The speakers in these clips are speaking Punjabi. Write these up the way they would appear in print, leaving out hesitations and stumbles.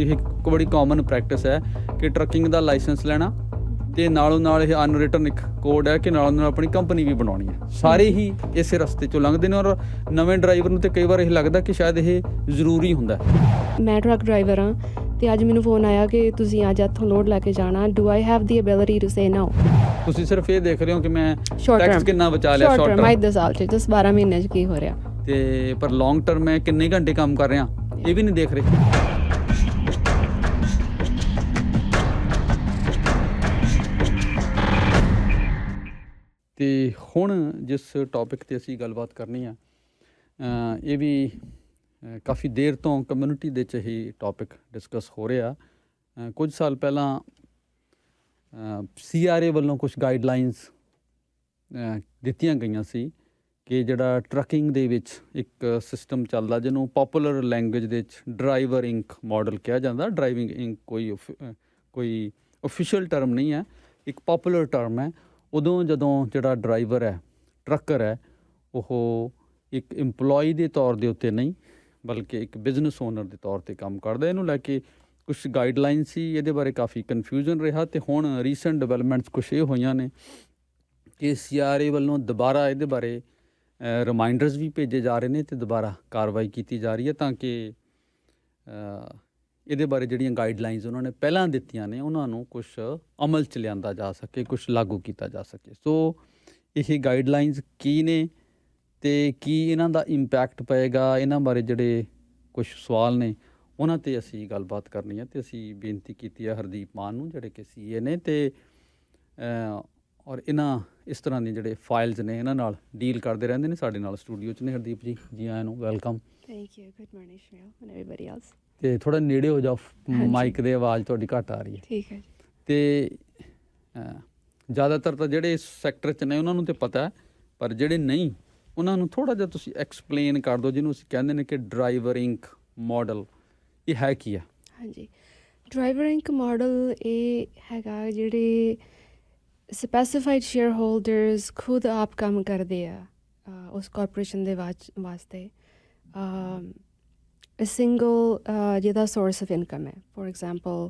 ਇਹ ਇੱਕ ਬੜੀ ਕਾਮਨ ਪ੍ਰੈਕਟਿਸ ਹੈ ਕਿ ਟਰੱਕਿੰਗ ਦਾ ਲਾਇਸੈਂਸ ਲੈਣਾ ਤੇ ਨਾਲੋਂ ਨਾਲ ਇਹ ਅਨਰਿਟਨ ਇੱਕ ਕੋਡ ਹੈ ਕਿ ਨਾਲੋਂ ਨਾਲ ਆਪਣੀ ਕੰਪਨੀ ਵੀ ਬਣਾਉਣੀ ਹੈ। ਸਾਰੇ ਹੀ ਇਸੇ ਰਸਤੇ 'ਚੋਂ ਲੰਘਦੇ ਨੇ ਔਰ ਨਵੇਂ ਡਰਾਈਵਰ ਨੂੰ ਤੇ ਕਈ ਵਾਰ ਇਹ ਲੱਗਦਾ ਕਿ ਸ਼ਾਇਦ ਇਹ ਜ਼ਰੂਰੀ ਹੁੰਦਾ। ਮੈਂ ਟਰੱਕ ਡਰਾਈਵਰ ਹਾਂ ਤੇ ਅੱਜ ਮੈਨੂੰ ਫੋਨ ਆਇਆ ਕਿ ਤੁਸੀਂ ਅੱਜ ਇੱਥੋਂ ਲੋਡ ਲੈ ਕੇ ਜਾਣਾ, do I have the ability to say no. ਤੁਸੀਂ ਸਿਰਫ ਇਹ ਦੇਖ ਰਹੇ ਹੋ ਕਿ ਮੈਂ ਸ਼ਾਰਟ ਟੈਕਸ ਕਿੰਨਾ ਬਚਾ ਲਿਆ, ਸ਼ਾਰਟ ਟਰਮ ਅੱਜ ਦੇ ਸਾਲ 'ਚ 12 ਮਹੀਨੇ 'ਚ ਕੀ ਹੋ ਰਿਹਾ, ਤੇ ਪਰ ਲੌਂਗ ਟਰਮ ਮੈਂ ਕਿੰਨੇ ਘੰਟੇ ਕੰਮ ਕਰ ਰਿਹਾ ਇਹ ਵੀ ਨਹੀਂ ਦੇਖ ਰਹੇ। ਤੇ ਹੁਣ ਜਿਸ ਟੌਪਿਕ 'ਤੇ ਅਸੀਂ ਗੱਲਬਾਤ ਕਰਨੀ ਆ ਇਹ ਵੀ ਕਾਫੀ ਦੇਰ ਤੋਂ ਕਮਿਊਨਿਟੀ ਦੇ 'ਚ ਹੀ ਟੌਪਿਕ ਡਿਸਕਸ ਹੋ ਰਿਹਾ। ਕੁਝ ਸਾਲ ਪਹਿਲਾਂ CRA ਵੱਲੋਂ ਕੁਝ ਗਾਈਡਲਾਈਨਸ ਦਿੱਤੀਆਂ ਗਈਆਂ ਸੀ ਕਿ ਜਿਹੜਾ ਟਰੱਕਿੰਗ ਦੇ ਵਿੱਚ ਇੱਕ ਸਿਸਟਮ ਚੱਲਦਾ ਜਿਹਨੂੰ ਪੋਪੂਲਰ ਲੈਂਗੁਏਜ ਦੇ ਵਿੱਚ ਡਰਾਈਵਰ ਇੰਕ ਮਾਡਲ ਕਿਹਾ ਜਾਂਦਾ। ਡਰਾਈਵਿੰਗ ਇੰਕ ਕੋਈ ਓਫੀਸ਼ੀਅਲ ਟਰਮ ਨਹੀਂ ਹੈ, ਇੱਕ ਪੋਪੂਲਰ ਟਰਮ ਹੈ। ਉਦੋਂ ਜਦੋਂ ਜਿਹੜਾ ਡਰਾਈਵਰ ਹੈ, ਟਰੱਕਰ ਹੈ, ਉਹ ਇੱਕ ਇੰਪਲੋਈ ਦੇ ਤੌਰ ਦੇ ਉੱਤੇ ਨਹੀਂ ਬਲਕਿ ਇੱਕ ਬਿਜ਼ਨਸ ਓਨਰ ਦੇ ਤੌਰ 'ਤੇ ਕੰਮ ਕਰਦਾ। ਇਹਨੂੰ ਲੈ ਕੇ ਕੁਛ ਗਾਈਡਲਾਈਨ ਸੀ, ਇਹਦੇ ਬਾਰੇ ਕਾਫੀ ਕਨਫਿਊਜ਼ਨ ਰਿਹਾ ਤੇ ਹੁਣ ਰੀਸੈਂਟ ਡਿਵੈਲਪਮੈਂਟਸ ਕੁਛ ਇਹ ਹੋਈਆਂ ਨੇ ਕਿ CRA ਵੱਲੋਂ ਦੁਬਾਰਾ ਇਹਦੇ ਬਾਰੇ ਰਿਮਾਈਂਡਰਸ ਵੀ ਭੇਜੇ ਜਾ ਰਹੇ ਨੇ ਤੇ ਦੁਬਾਰਾ ਕਾਰਵਾਈ ਕੀਤੀ ਜਾ ਰਹੀ ਹੈ ਤਾਂ ਕਿ ਇਹਦੇ ਬਾਰੇ ਜਿਹੜੀਆਂ ਗਾਈਡਲਾਈਨਸ ਉਹਨਾਂ ਨੇ ਪਹਿਲਾਂ ਦਿੱਤੀਆਂ ਨੇ ਉਹਨਾਂ ਨੂੰ ਕੁਛ ਅਮਲ 'ਚ ਲਿਆਂਦਾ ਜਾ ਸਕੇ, ਕੁਛ ਲਾਗੂ ਕੀਤਾ ਜਾ ਸਕੇ। ਸੋ ਇਹ ਗਾਈਡਲਾਈਨਸ ਕੀ ਨੇ ਤੇ ਕੀ ਇਹਨਾਂ ਦਾ ਇੰਪੈਕਟ ਪਏਗਾ, ਇਹਨਾਂ ਬਾਰੇ ਜਿਹੜੇ ਕੁਛ ਸਵਾਲ ਨੇ ਉਹਨਾਂ 'ਤੇ ਅਸੀਂ ਗੱਲਬਾਤ ਕਰਨੀ ਹੈ। ਅਤੇ ਅਸੀਂ ਬੇਨਤੀ ਕੀਤੀ ਹੈ ਹਰਦੀਪ ਮਾਨ ਨੂੰ ਜਿਹੜੇ ਕਿ CA ਨੇ ਅਤੇ ਔਰ ਇਸ ਤਰ੍ਹਾਂ ਦੇ ਜਿਹੜੇ ਫਾਈਲਸ ਨੇ ਇਹਨਾਂ ਨਾਲ ਡੀਲ ਕਰਦੇ ਰਹਿੰਦੇ ਨੇ। ਸਾਡੇ ਨਾਲ ਸਟੂਡੀਓ 'ਚ ਨੇ ਹਰਦੀਪ ਜੀ ਆਇਆਂ ਨੂੰ, welcome. Thank you, good morning Shamil and everybody else. ਅਤੇ ਥੋੜ੍ਹਾ ਨੇੜੇ ਹੋ ਜਾਓ ਮਾਈਕ ਦੇ, ਆਵਾਜ਼ ਤੁਹਾਡੀ ਘੱਟ ਆ ਰਹੀ ਹੈ। ਠੀਕ ਹੈ ਜੀ। ਅਤੇ ਜ਼ਿਆਦਾਤਰ ਤਾਂ ਜਿਹੜੇ ਇਸ ਸੈਕਟਰ 'ਚ ਨੇ ਉਹਨਾਂ ਨੂੰ ਤਾਂ ਪਤਾ ਹੈ, ਪਰ ਜਿਹੜੇ ਨਹੀਂ ਉਹਨਾਂ ਨੂੰ ਥੋੜ੍ਹਾ ਜਿਹਾ ਤੁਸੀਂ ਐਕਸਪਲੇਨ ਕਰ ਦਿਓ, ਜਿਹਨੂੰ ਅਸੀਂ ਕਹਿੰਦੇ ਨੇ ਕਿ ਡਰਾਈਵਰ ਇੰਕ ਮਾਡਲ ਇਹ ਹੈ ਕੀ ਆ? ਹਾਂਜੀ, ਡਰਾਈਵਰ ਇੰਕ ਮਾਡਲ ਇਹ ਹੈਗਾ ਜਿਹੜੇ ਸਪੈਸੀਫਾਈਡ ਸ਼ੇਅਰ ਹੋਲਡਰਸ ਖੁਦ ਆਪ ਕੰਮ ਕਰਦੇ ਆ ਉਸ ਕਾਰਪੋਰੇਸ਼ਨ ਦੇ ਵਾਸਤੇ। ਸਿੰਗਲ ਜਿਹਦਾ ਸੋਰਸ ਆਫ ਇਨਕਮ ਹੈ। ਫੋਰ ਐਗਜ਼ਾਮਪਲ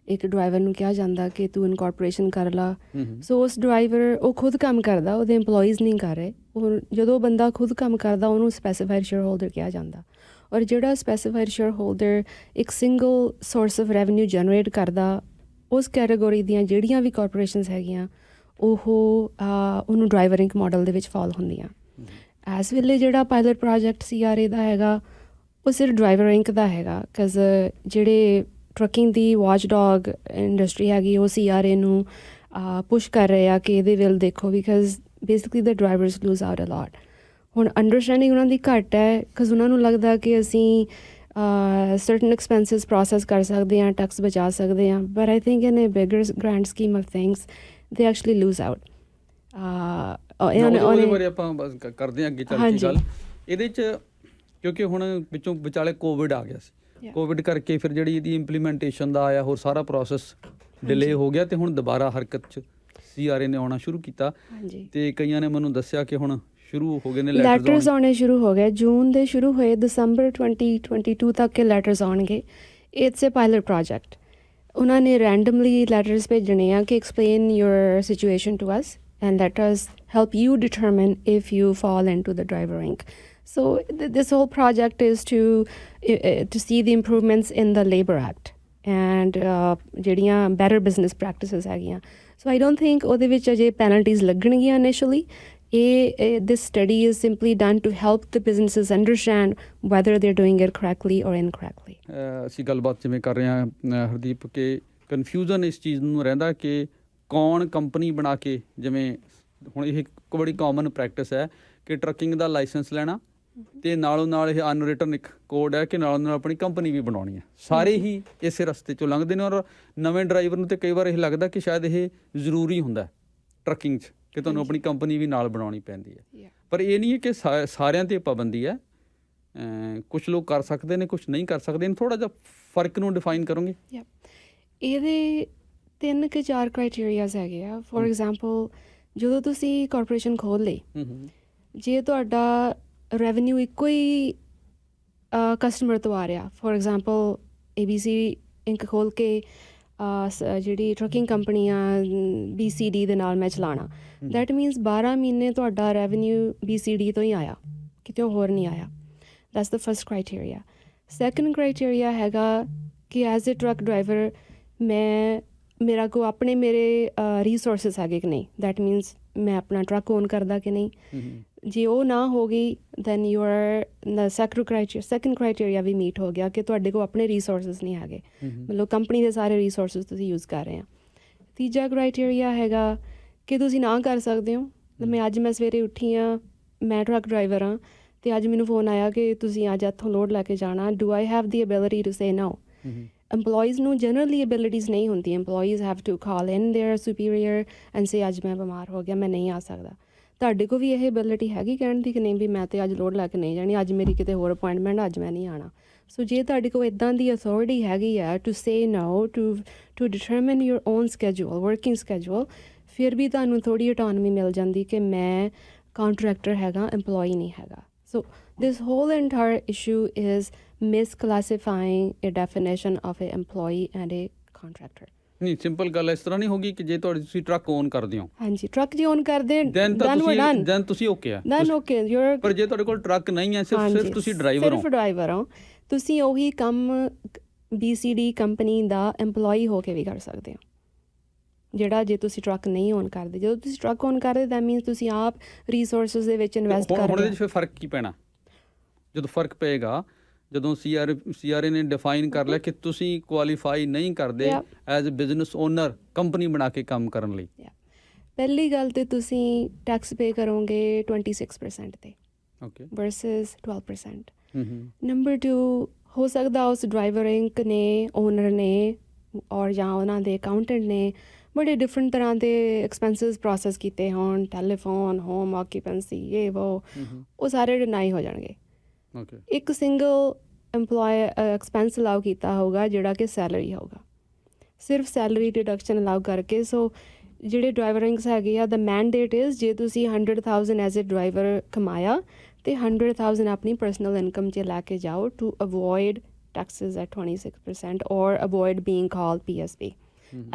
ਇੱਕ ਡਰਾਈਵਰ ਨੂੰ ਕਿਹਾ ਜਾਂਦਾ ਕਿ ਤੂੰ ਇਨਕਾਰਪੋਰੇਸ਼ਨ ਕਰ ਲਾ। ਸੋ ਉਸ ਡਰਾਈਵਰ ਉਹ ਖੁਦ ਕੰਮ ਕਰਦਾ, ਉਹਦੇ ਇੰਪਲੋਈਜ਼ ਨਹੀਂ ਕਰ ਰਹੇ। ਉਹ ਜਦੋਂ ਬੰਦਾ ਖੁਦ ਕੰਮ ਕਰਦਾ ਉਹਨੂੰ ਸਪੈਸੀਫਾਈਡ ਸ਼ੇਅਰ ਹੋਲਡਰ ਕਿਹਾ ਜਾਂਦਾ। ਔਰ ਜਿਹੜਾ ਸਪੈਸੀਫਾਈਡ ਸ਼ੇਅਰ ਹੋਲਡਰ ਇੱਕ single source of revenue generate ਕਰਦਾ, ਉਸ ਕੈਟਾਗੋਰੀ ਦੀਆਂ ਜਿਹੜੀਆਂ ਵੀ ਕਾਰਪੋਰੇਸ਼ਨਸ ਹੈਗੀਆਂ ਉਹਨੂੰ ਡਰਾਈਵਰ ਇੰਕ ਮਾਡਲ ਦੇ ਵਿੱਚ ਫਾਲ ਹੁੰਦੀਆਂ। ਇਸ ਵੇਲੇ ਜਿਹੜਾ ਪਾਇਲਟ ਪ੍ਰੋਜੈਕਟ CRA ਦਾ ਹੈਗਾ ਉਹ ਸਿਰਫ ਡਰਾਈਵਰ ਇੰਕ ਦਾ ਹੈਗਾ, ਬਿਕਾਜ਼ ਜਿਹੜੇ ਟਰੱਕਿੰਗ ਦੀ ਵਾਚ ਡੌਗ ਇੰਡਸਟਰੀ ਹੈਗੀ ਉਹ CRA ਨੂੰ ਪੁਸ਼ ਕਰ ਰਹੇ ਆ ਕਿ ਇਹਦੇ ਵੱਲ ਦੇਖੋ, because basically the drivers lose out a lot. ਹੁਣ ਅੰਡਰਸਟੈਂਡਿੰਗ ਉਹਨਾਂ ਦੀ ਘੱਟ ਹੈ, ਬਿਕਾਜ਼ ਉਹਨਾਂ ਨੂੰ ਲੱਗਦਾ ਕਿ ਅਸੀਂ ਸਰਟਨ ਐਕਸਪੈਂਸਿਸ ਪ੍ਰੋਸੈਸ ਕਰ ਸਕਦੇ ਹਾਂ, ਟੈਕਸ ਬਚਾ ਸਕਦੇ ਹਾਂ, but I think in a bigger grand scheme of things they actually lose out. ਉਹਦੇ ਬਾਰੇ ਆਪਾਂ ਕਰਦੇ ਹਾਂ ਅੱਗੇ ਚੱਲ ਕੇ ਗੱਲ। ਇਹਦੇ 'ਚ ਕਿਉਂਕਿ ਹੁਣ ਵਿੱਚੋਂ ਵਿਚਾਲੇ ਕੋਵਿਡ ਆ ਗਿਆ ਸੀ, ਕੋਵਿਡ ਕਰਕੇ ਫਿਰ ਜਿਹੜੀ ਇਹਦੀ ਇੰਪਲੀਮੈਂਟੇਸ਼ਨ ਦਾ ਆਇਆ ਹੋਰ ਸਾਰਾ ਪ੍ਰੋਸੈਸ ਡਿਲੇ ਹੋ ਗਿਆ ਅਤੇ ਹੁਣ ਦੁਬਾਰਾ ਹਰਕਤ 'ਚ CRA ਨੇ ਆਉਣਾ ਸ਼ੁਰੂ ਕੀਤਾ। ਅਤੇ ਕਈਆਂ ਨੇ ਮੈਨੂੰ ਦੱਸਿਆ ਕਿ ਹੁਣ ਸ਼ੁਰੂ ਹੋ ਗਏ ਨੇ ਲੈਟਰਸ ਆਉਣੇ ਸ਼ੁਰੂ ਹੋ ਗਏ। ਜੂਨ ਦੇ ਸ਼ੁਰੂ ਹੋਏ, ਦਸੰਬਰ 2022 ਤੱਕ ਕੇ ਲੈਟਰਸ ਆਉਣਗੇ। It's a pilot project. ਉਹਨਾਂ ਨੇ ਰੈਂਡਮਲੀ ਲੈਟਰਸ ਭੇਜਣੇ ਆ ਕਿ explain your situation to us and let us help you determine if you fall into the driver Inc. So this whole project is to see the improvements in the Labour Act and ਜਿਹੜੀਆਂ better business practices ਹੈਗੀਆਂ। So I don't think ਉਹਦੇ ਵਿੱਚ ਅਜੇ penalties ਲੱਗਣਗੀਆਂ initially। This study is simply done to help the businesses understand whether they're doing it correctly or incorrectly। ਅਸੀਂ ਗੱਲਬਾਤ ਜਿਵੇਂ ਕਰ ਰਹੇ ਹਾਂ ਹਰਦੀਪ, ਕਿ ਕਨਫਿਊਜ਼ਨ ਇਸ ਚੀਜ਼ ਨੂੰ ਰਹਿੰਦਾ ਕਿ ਕੌਣ ਕੰਪਨੀ ਬਣਾ ਕੇ, ਜਿਵੇਂ ਹੁਣ ਇਹ ਇੱਕ ਬੜੀ ਕਾਮਨ ਪ੍ਰੈਕਟਿਸ ਹੈ ਕਿ ਟਰੱਕਿੰਗ ਦਾ ਲਾਇਸੈਂਸ ਲੈਣਾ ਅਤੇ ਨਾਲੋਂ ਨਾਲ ਇਹ ਅਨਰਿਟਨ ਇੱਕ ਕੋਡ ਹੈ ਕਿ ਨਾਲੋਂ ਨਾਲ ਆਪਣੀ ਕੰਪਨੀ ਵੀ ਬਣਾਉਣੀ ਹੈ। ਸਾਰੇ ਹੀ ਇਸੇ ਰਸਤੇ 'ਚੋਂ ਲੰਘਦੇ ਨੇ ਔਰ ਨਵੇਂ ਡਰਾਈਵਰ ਨੂੰ ਤਾਂ ਕਈ ਵਾਰ ਇਹ ਲੱਗਦਾ ਕਿ ਸ਼ਾਇਦ ਇਹ ਜ਼ਰੂਰੀ ਹੁੰਦਾ ਟਰੱਕਿੰਗ 'ਚ ਕਿ ਤੁਹਾਨੂੰ ਆਪਣੀ ਕੰਪਨੀ ਵੀ ਨਾਲ ਬਣਾਉਣੀ ਪੈਂਦੀ ਹੈ। ਪਰ ਇਹ ਨਹੀਂ ਹੈ ਕਿ ਸਾਰਿਆਂ 'ਤੇ ਪਾਬੰਦੀ ਹੈ। ਕੁਛ ਲੋਕ ਕਰ ਸਕਦੇ ਨੇ, ਕੁਛ ਨਹੀਂ ਕਰ ਸਕਦੇ। ਇਹਨੂੰ ਥੋੜ੍ਹਾ ਜਿਹਾ ਫਰਕ ਨੂੰ ਡਿਫਾਈਨ ਕਰੋਗੇ? ਇਹਦੇ 3 ਕਿ 4 ਕ੍ਰਾਈਟੇਰੀਆਜ਼ ਹੈਗੇ ਆ। ਫੋਰ ਐਗਜ਼ਾਮਪਲ ਜਦੋਂ ਤੁਸੀਂ ਕਾਰਪੋਰੇਸ਼ਨ ਖੋਲ੍ਹ ਲਈ, ਜੇ ਤੁਹਾਡਾ ਰੈਵਨਿਊ ਇੱਕੋ ਹੀ ਕਸਟਮਰ ਤੋਂ ਆ ਰਿਹਾ, ਫੋਰ ਐਗਜ਼ਾਮਪਲ ABC ਇੰਕ ਖੋਲ੍ਹ ਕੇ ਜਿਹੜੀ ਟਰੱਕਿੰਗ ਕੰਪਨੀ ਆ BCD ਦੇ ਨਾਲ ਮੈਂ ਚਲਾਉਣਾ, ਦੈਟ ਮੀਨਸ 12 ਮਹੀਨੇ ਤੁਹਾਡਾ ਰੈਵਨਿਊ BCD ਤੋਂ ਹੀ ਆਇਆ, ਕਿਤੋਂ ਹੋਰ ਨਹੀਂ ਆਇਆ। That's the first criteria. Second criteria ਹੈਗਾ ਕਿ ਐਜ਼ ਏ ਟਰੱਕ ਡਰਾਈਵਰ ਮੇਰਾ ਕੋ ਆਪਣੇ ਮੇਰੇ ਰਿਸੋਰਸਿਸ ਹੈਗੇ ਕਿ ਨਹੀਂ, ਦੈਟ ਮੀਨਸ ਮੈਂ ਆਪਣਾ ਟਰੱਕ ਓਨ ਕਰਦਾ ਕਿ ਨਹੀਂ। ਜੇ ਉਹ ਨਾ ਹੋ ਗਈ ਦੈਨ ਯੂਅਰ ਸੈਕੰਡ ਕ੍ਰਾਈਟੇਰੀਆ ਵੀ ਮੀਟ ਹੋ ਗਿਆ ਕਿ ਤੁਹਾਡੇ ਕੋਲ ਆਪਣੇ ਰਿਸੋਰਸਿਸ ਨਹੀਂ ਹੈਗੇ, ਮਤਲਬ ਕੰਪਨੀ ਦੇ ਸਾਰੇ ਰਿਸੋਰਸਿਸ ਤੁਸੀਂ ਯੂਜ਼ ਕਰ ਰਹੇ ਆ। ਤੀਜਾ ਕ੍ਰਾਈਟੇਰੀਆ ਹੈਗਾ ਕਿ ਤੁਸੀਂ ਨਾ ਕਰ ਸਕਦੇ ਹੋ। ਅੱਜ ਮੈਂ ਸਵੇਰੇ ਉੱਠੀ ਹਾਂ, ਮੈਂ ਟਰੱਕ ਡਰਾਈਵਰ ਹਾਂ ਅਤੇ ਅੱਜ ਮੈਨੂੰ ਫੋਨ ਆਇਆ ਕਿ ਤੁਸੀਂ ਅੱਜ ਇੱਥੋਂ ਲੋਡ ਲੈ ਕੇ ਜਾਣਾ, do I have the ability to say no. employees ਨੂੰ ਜਨਰਲੀ ਐਬਿਲਿਟੀਜ਼ ਨਹੀਂ ਹੁੰਦੀ। employees have to call in their superior and say ਅੱਜ ਮੈਂ ਬਿਮਾਰ ਹੋ ਗਿਆ, ਮੈਂ ਨਹੀਂ ਆ ਸਕਦਾ। ਤੁਹਾਡੇ ਕੋਲ ਵੀ ਇਹ ਐਬਿਲਿਟੀ ਹੈਗੀ ਕਹਿਣ ਦੀ ਕਿ ਨਹੀਂ ਵੀ ਮੈਂ ਤਾਂ ਅੱਜ ਲੋਡ ਲੈ ਕੇ ਨਹੀਂ ਜਾਣੀ, ਅੱਜ ਮੇਰੀ ਕਿਤੇ ਹੋਰ ਅਪੁਆਇੰਟਮੈਂਟ, ਅੱਜ ਮੈਂ ਨਹੀਂ ਆਉਣਾ। ਸੋ ਜੇ ਤੁਹਾਡੇ ਕੋਲ ਇੱਦਾਂ ਦੀ ਅਥੋਰਿਟੀ ਹੈਗੀ ਆ to say no, to determine your own schedule, working schedule, ਫਿਰ ਵੀ ਤੁਹਾਨੂੰ ਥੋੜ੍ਹੀ ਅਟੋਨਮੀ ਮਿਲ ਜਾਂਦੀ ਕਿ ਮੈਂ ਕਾਂਟਰੈਕਟਰ ਹੈਗਾ, EMPLOYEE ਨਹੀਂ ਹੈਗਾ। ਸੋ this whole entire issue is misclassifying a definition of a employee and a contractor. ਨਹੀਂ, ਸਿੰਪਲ ਗੱਲ ਇਸ ਤਰ੍ਹਾਂ ਨਹੀਂ ਹੋਗੀ ਕਿ ਜੇ ਤੁਸੀਂ ਟਰੱਕ ਓਨ ਕਰਦੇ ਹੋ, ਹਾਂਜੀ ਟਰੱਕ ਜੇ ਓਨ ਕਰਦੇ ਦੈਨ ਤੁਸੀਂ ਓਕੇ ਆ, ਦੈਨ ਓਕੇ ਯੂਰ। ਪਰ ਜੇ ਤੁਹਾਡੇ ਕੋਲ ਟਰੱਕ ਨਹੀਂ ਹੈ, ਸਿਰਫ ਤੁਸੀਂ ਡਰਾਈਵਰ ਹੋ, ਤੁਸੀਂ ਉਹੀ ਕੰਮ BCD ਕੰਪਨੀ ਦਾ EMPLOYEE ਹੋ ਕੇ ਵੀ ਕਰ ਸਕਦੇ ਹੋ, ਜਿਹੜਾ ਜੇ ਤੁਸੀਂ ਟਰੱਕ ਨਹੀਂ ਓਨ ਕਰਦੇ। ਜਦੋਂ ਤੁਸੀਂ ਟਰੱਕ ਓਨ ਕਰਦੇ ਦੈਟ ਮੀਨਸ ਤੁਸੀਂ ਆਪ ਰਿਸੋਰਸਿਸ ਦੇ ਵਿੱਚ ਇਨਵੈਸਟ ਕਰ ਰਹੇ ਹੋ। ਹੁਣ ਇਹਦੇ 'ਚ ਫਿਰ ਫਰਕ ਕੀ ਪੈਣਾ? ਜਦੋਂ ਫਰਕ ਪਏਗਾ, ਜਦੋਂ CRA ਨੇ ਡਿਫਾਈਨ ਕਰ ਲਿਆ ਕਿ ਤੁਸੀਂ ਕੁਆਲੀਫਾਈ ਨਹੀਂ ਕਰਦੇ as a business owner company ਬਣਾ ਕੇ ਕੰਮ ਕਰਨ ਲਈ। ਪਹਿਲੀ ਗੱਲ ਤੇ ਤੁਸੀਂ ਟੈਕਸ ਪੇ ਕਰੋਗੇ 26% ਤੇ, ਓਕੇ, ਵਰਸਸ 12%। ਨੰਬਰ 2, ਹੋ ਸਕਦਾ ਉਸ ਡਰਾਈਵਰ ਇੰਕ ਨੇ, ਓਨਰ ਨੇ ਔਰ ਜਾਂ ਉਹਨਾਂ ਦੇ ਅਕਾਊਂਟੈਂਟ ਨੇ ਬੜੇ ਡਿਫਰੈਂਟ ਤਰ੍ਹਾਂ ਦੇ ਐਕਸਪੈਂਸਿਸ ਪ੍ਰੋਸੈਸ ਕੀਤੇ ਹੋਣ, ਟੈਲੀਫੋਨ, ਹੋਮ ਆਕੂਪੈਂਸੀ, ਇਹ ਉਹ ਸਾਰੇ ਡਿਨਾਈ ਹੋ ਜਾਣਗੇ। ਇੱਕ ਸਿੰਗਲ EMPLOYE ਐਕਸਪੈਂਸ ਅਲਾਉ ਕੀਤਾ ਹੋਊਗਾ ਜਿਹੜਾ ਕਿ ਸੈਲਰੀ ਹੋਊਗਾ, ਸਿਰਫ ਸੈਲਰੀ ਡਿਡਕਸ਼ਨ ਅਲਾਉ ਕਰਕੇ। ਸੋ ਜਿਹੜੇ ਡਰਾਈਵਰਿੰਗਸ ਹੈਗੇ ਆ, ਦਾ ਮੈਂਡੇਟ ਇਜ਼ ਜੇ ਤੁਸੀਂ 100,000 ਐਜ਼ ਏ ਡਰਾਈਵਰ ਕਮਾਇਆ ਅਤੇ 100,000 ਆਪਣੀ ਪਰਸਨਲ ਇਨਕਮ 'ਚ ਲੈ ਕੇ ਜਾਓ to avoid taxes at 26% or avoid being called PSB.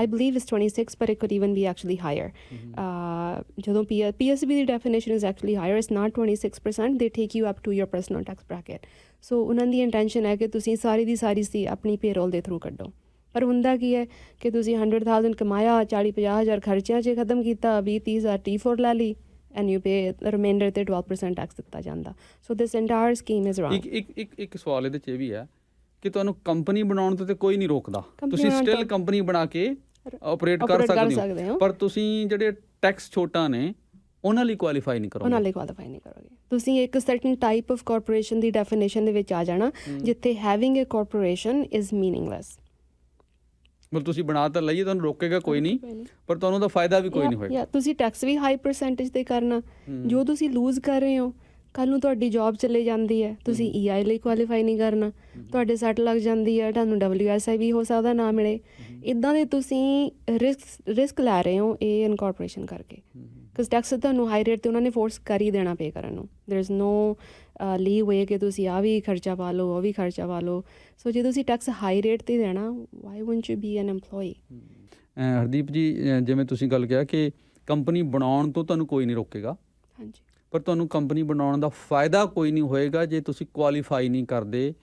I believe it's 26, but it could even be actually higher. ਜਦੋਂ PSB the definition is actually higher. It's not 26%. They take you up to your personal tax bracket. So ਉਹਨਾਂ ਦੀ ਇੰਟੈਂਸ਼ਨ ਹੈ ਕਿ ਤੁਸੀਂ ਸਾਰੀ ਦੀ ਸਾਰੀ ਸੀ ਆਪਣੀ ਪੇਰੋਲ ਦੇ ਥਰੂ ਕੱਢੋ। ਪਰ ਹੁੰਦਾ ਕੀ ਹੈ ਕਿ ਤੁਸੀਂ 100,000 ਕਮਾਇਆ, 40-50,000 ਖਰਚਿਆਂ 'ਚ ਖਤਮ ਕੀਤਾ, 20-30,000 T4 ਲੈ ਲਈ and you pay the remainder ਤੇ 12% ਟੈਕਸ ਦਿੱਤਾ ਜਾਂਦਾ। So this entire scheme is wrong. ਇੱਕ ਸਵਾਲ ਇਹਦੇ 'ਚ ਇਹ ਵੀ ਹੈ ਕਿ ਤੁਹਾਨੂੰ ਕੰਪਨੀ ਬਣਾਉਣ ਤੋਂ ਤੇ ਕੋਈ ਨਹੀਂ ਰੋਕਦਾ, ਤੁਸੀਂ ਸਟਿਲ ਕੰਪਨੀ ਬਣਾ ਕੇ ਆਪਰੇਟ ਕਰ ਸਕਦੇ ਹੋ, ਪਰ ਤੁਸੀਂ ਜਿਹੜੇ ਟੈਕਸ ਛੋਟਾਂ ਨੇ ਉਹਨਾਂ ਲਈ ਕੁਆਲੀਫਾਈ ਨਹੀਂ ਕਰੋਗੇ। ਤੁਸੀਂ ਇੱਕ ਸਰਟਨ ਟਾਈਪ ਆਫ ਕਾਰਪੋਰੇਸ਼ਨ ਦੀ ਡੈਫੀਨੇਸ਼ਨ ਦੇ ਵਿੱਚ ਆ ਜਾਣਾ ਜਿੱਥੇ having a corporation is meaningless. ਮਤਲਬ ਤੁਸੀਂ ਬਣਾ ਤਾਂ ਲਈਏ, ਤੁਹਾਨੂੰ ਰੋਕੇਗਾ ਕੋਈ ਨਹੀਂ, ਪਰ ਤੁਹਾਨੂੰ ਉਹਦਾ ਫਾਇਦਾ ਵੀ ਕੋਈ ਨਹੀਂ ਹੋਏਗਾ। ਤੁਸੀਂ ਟੈਕਸ ਵੀ ਹਾਈ ਪਰਸੈਂਟੇਜ 'ਤੇ ਕਰਨਾ, ਜੋ ਤੁਸੀਂ ਲੂਜ਼ ਕਰ ਰਹੇ ਹੋ ਕੱਲ੍ਹ ਨੂੰ ਤੁਹਾਡੀ ਜੋਬ ਚਲੇ ਜਾਂਦੀ ਹੈ, ਤੁਸੀਂ EI ਲਈ ਕੁਆਲੀਫਾਈ ਨਹੀਂ ਕਰਨਾ, ਤੁਹਾਡੇ ਸੱਟ ਲੱਗ ਜਾਂਦੀ ਹੈ, ਤੁਹਾਨੂੰ WSI ਵੀ ਹੋ ਸਕਦਾ ਨਾ ਮਿਲੇ। ਇੱਦਾਂ ਦੇ ਤੁਸੀਂ ਰਿਸਕ ਲੈ ਰਹੇ ਹੋ ਇਹ ਇਨਕੋਰਪੋਰੇਸ਼ਨ ਕਰਕੇ, ਬਿਕਾਜ਼ ਟੈਕਸ ਤੁਹਾਨੂੰ ਹਾਈ ਰੇਟ 'ਤੇ ਉਹਨਾਂ ਨੇ ਫੋਰਸ ਕਰ ਹੀ ਦੇਣਾ ਪੇ ਕਰਨ ਨੂੰ। ਦੇਰ ਇਜ਼ ਨੋ ਲੀਵ ਵੇ ਕਿ ਤੁਸੀਂ ਆਹ ਵੀ ਖਰਚਾ ਪਾ ਲਓ, ਉਹ ਵੀ ਖਰਚਾ ਪਾ ਲਓ। ਸੋ ਜੇ ਤੁਸੀਂ ਟੈਕਸ ਹਾਈ ਰੇਟ 'ਤੇ ਦੇਣਾ, why wouldn't you be an EMPLOYEE? Hardeep ji, ਜਿਵੇਂ ਤੁਸੀਂ ਗੱਲ ਕਿਹਾ ਕਿ ਕੰਪਨੀ ਬਣਾਉਣ ਤੋਂ ਤੁਹਾਨੂੰ ਕੋਈ ਨਹੀਂ ਰੋਕੇਗਾ, ਹਾਂਜੀ, ਪਰ ਤੁਹਾਨੂੰ ਕੰਪਨੀ ਬਣਾਉਣ ਦਾ ਫਾਇਦਾ ਕੋਈ ਨਹੀਂ ਹੋਏਗਾ ਜੇ ਤੁਸੀਂ ਕੁਆਲੀਫਾਈ ਨਹੀਂ ਕਰਦੇ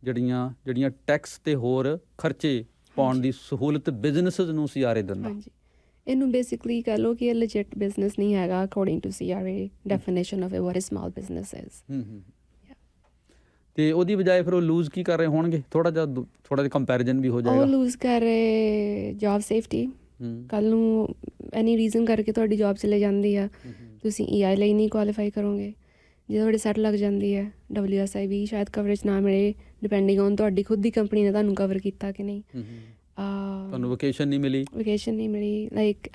ਜਿਹੜੀਆਂ ਟੈਕਸ ਤੇ ਹੋਰ ਖਰਚੇ ਪਾਉਣ ਦੀ ਸਹੂਲਤ ਬਿਜ਼ਨਸਿਸ ਨੂੰ CRA ਦਿੰਦਾ। ਹਾਂਜੀ, ਇਹਨੂੰ ਬੇਸਿਕਲੀ ਕਹਿ ਲਓ ਕਿ ਇਹ ਲੈਜਿਟ ਬਿਜ਼ਨਸ ਨਹੀਂ ਹੈਗਾ according to CRA definition of what is small business is. ਤੇ ਉਹਦੀ ਬਜਾਏ ਫਿਰ ਉਹ ਲੂਜ਼ ਕੀ ਕਰ ਰਹੇ ਹੋਣਗੇ? ਥੋੜਾ ਜਿਹਾ ਕੰਪੈਰੀਜ਼ਨ ਵੀ ਹੋ ਜਾਏਗਾ। ਉਹ ਲੂਜ਼ ਕਰ ਰਹੇ ਜੌਬ ਸੇਫਟੀ। ਕੱਲ੍ਹ ਨੂੰ ਐਨੀ ਰੀਜ਼ਨ ਕਰਕੇ ਤੁਹਾਡੀ ਜੌਬ ਚਲੇ ਜਾਂਦੀ ਆ, ਤੁਸੀਂ EI ਲਈ ਨਹੀਂ ਕੁਆਲੀਫਾਈ ਕਰੋਗੇ। ਜੇ ਤੁਹਾਡੇ ਸੱਟ ਲੱਗ ਜਾਂਦੀ ਹੈ, WSI ਵੀ ਸ਼ਾਇਦ ਕਵਰੇਜ ਨਾ ਮਿਲੇ, ਡਿਪੈਂਡਿੰਗ ਔਨ ਤੁਹਾਡੀ ਖੁਦ ਦੀ ਕੰਪਨੀ ਨੇ ਤੁਹਾਨੂੰ ਕਵਰ ਕੀਤਾ ਕਿ ਨਹੀਂ। ਤੁਹਾਨੂੰ ਵਕੇਸ਼ਨ ਨਹੀਂ ਮਿਲੀ ਲਾਈਕ